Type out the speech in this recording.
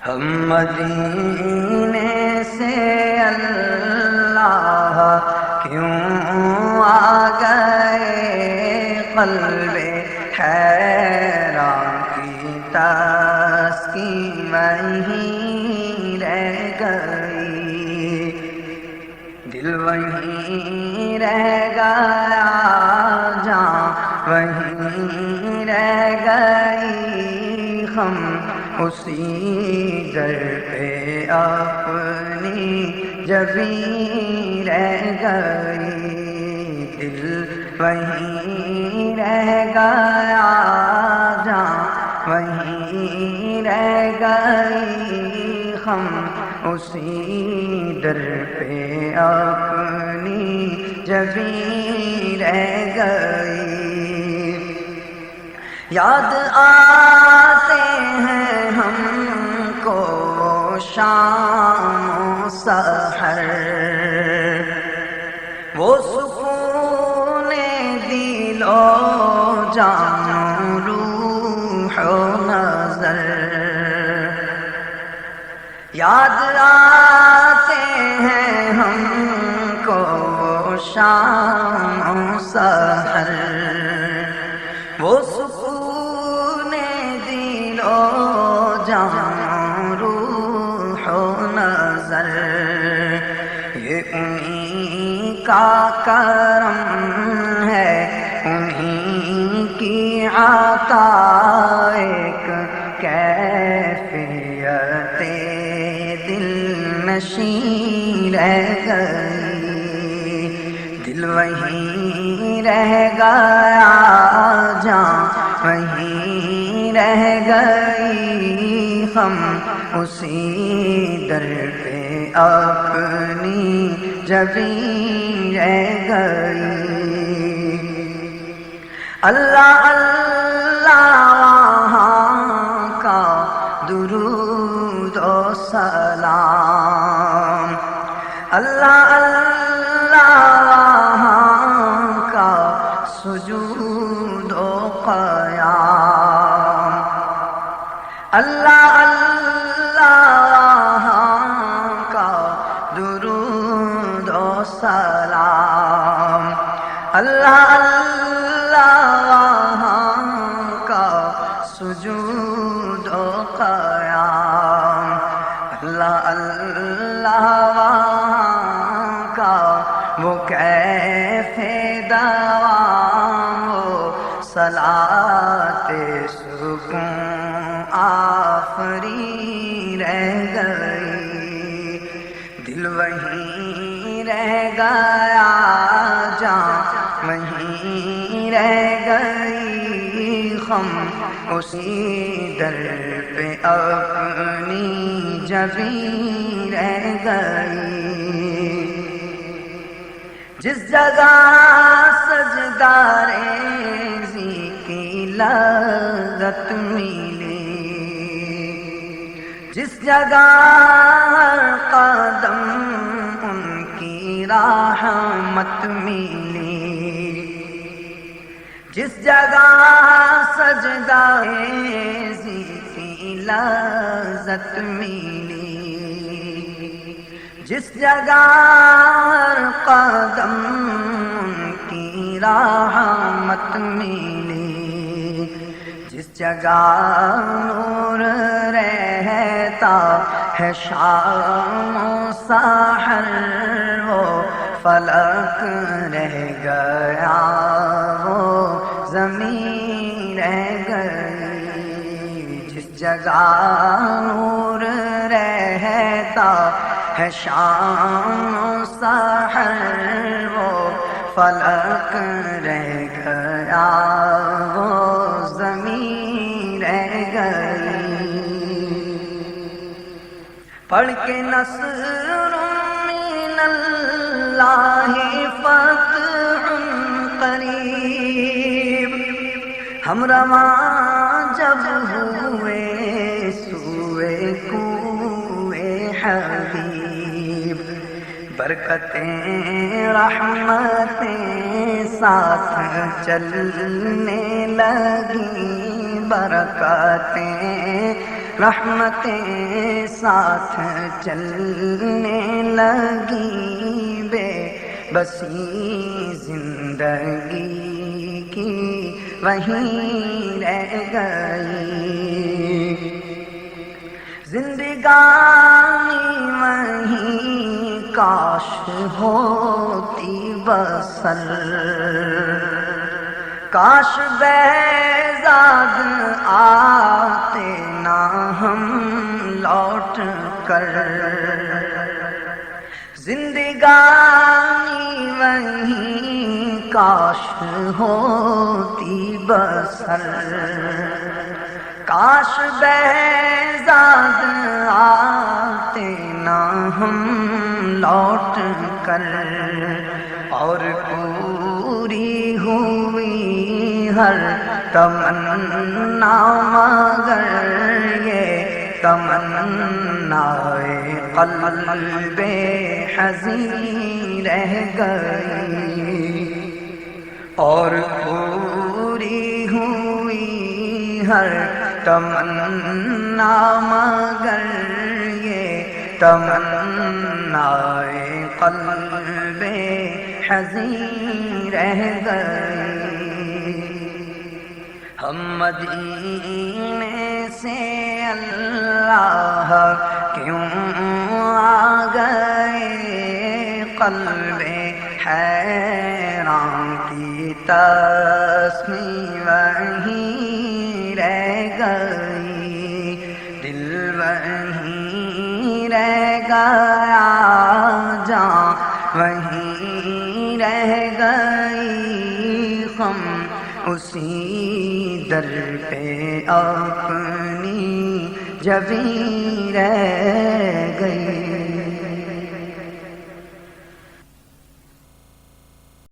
ہم مدینے سے اللہ کیوں آ گئے، قلب حیران کی تسکین وہیں رہ گئی، دل وہیں رہ گیا، جان وہیں رہ گئی، ہم اسی در پہ اپنی جبیں رہ گئی، دل وہیں رہ گیا، جان وہیں رہ گئی، ہم اسی در پہ اپنی جبیں رہ گئی۔ یاد آتے ہیں ہم کو شام و سحر، وہ سکون دل و جان روح و نظر، یاد آتے ہیں ہم کو شام و سحر، وہ سکون دل و جان روح و نظر، یہ انہی کا کرم ہے، انہی کی عطا، ایک کیفیت دل نشین رہ گئی، دل وہیں رہ گیا، جان وہیں رہ گئی، ہم اسی در پہ اپنی جبیں رہ گئی۔ اللہ اللہ وہاں کا درود و سلام، اللہ اللہ وہاں کا سجود و قیام، اللہ اللہ وہاں کا درود و سلام، اللہ اللہ وہاں کا سجود و قیام، اللہ اللہ وہاں کا وہ کیف دوام، وہ صلاۃ سکون آفرین رہ گئی، دل وہیں رہ گیا، جان وہیں رہ گئی، ہم اسی در پہ اپنی جبیں رہ گئی، جس جگہ سجدہ ریزی کی لذت ملی، جس جگہ ہر قدم ان کی رحمت ملی، جس جگہ سجدہ ریزی کی لذت ملی، جس جگہ ہر قدم ان کی رحمت ملی، جس جگہ نور رہتا ہے شام و سحر، وہ فلک رہ گیا، وہ زمین رہ گئی، جس جگہ نور رہتا ہے شام و سحر، وہ فلک رہ گیا، وہ زمین رہ گئی، پڑھ کے نصر من اللہ فتح قریب، ہم رواں جب ہوئے سوئے کوئے حبیب، برکتیں رحمتیں ساتھ چلنے لگیں، برکتیں رحمتیں ساتھ چلنے لگی، بے بسی زندگی کی وہیں رہ گئی، زندگانی وہیں کاش ہوتی بسر، کاش بیزاد آتے نہ ہم لوٹ کر، زندگانی وہیں کاش ہوتی بسر، کاش بیزاد آتے نہ ہم لوٹ کر، اور پوری ہوئی ہر تمنا مگر یہ تمنائے قلب حزین رہ گئی، اور پوری ہوئی ہر تمنا مگر یہ تمنائے قلب حزین رہ گئی، ہم مدینے سے اللہ کیوں آ گئے، قلب حیران کی تسبیح وہیں رہ گئی، دل وہیں رہ گیا، جان وہیں رہ گئی، ہم اسی در پہ اپنی جبیں رہ گئی۔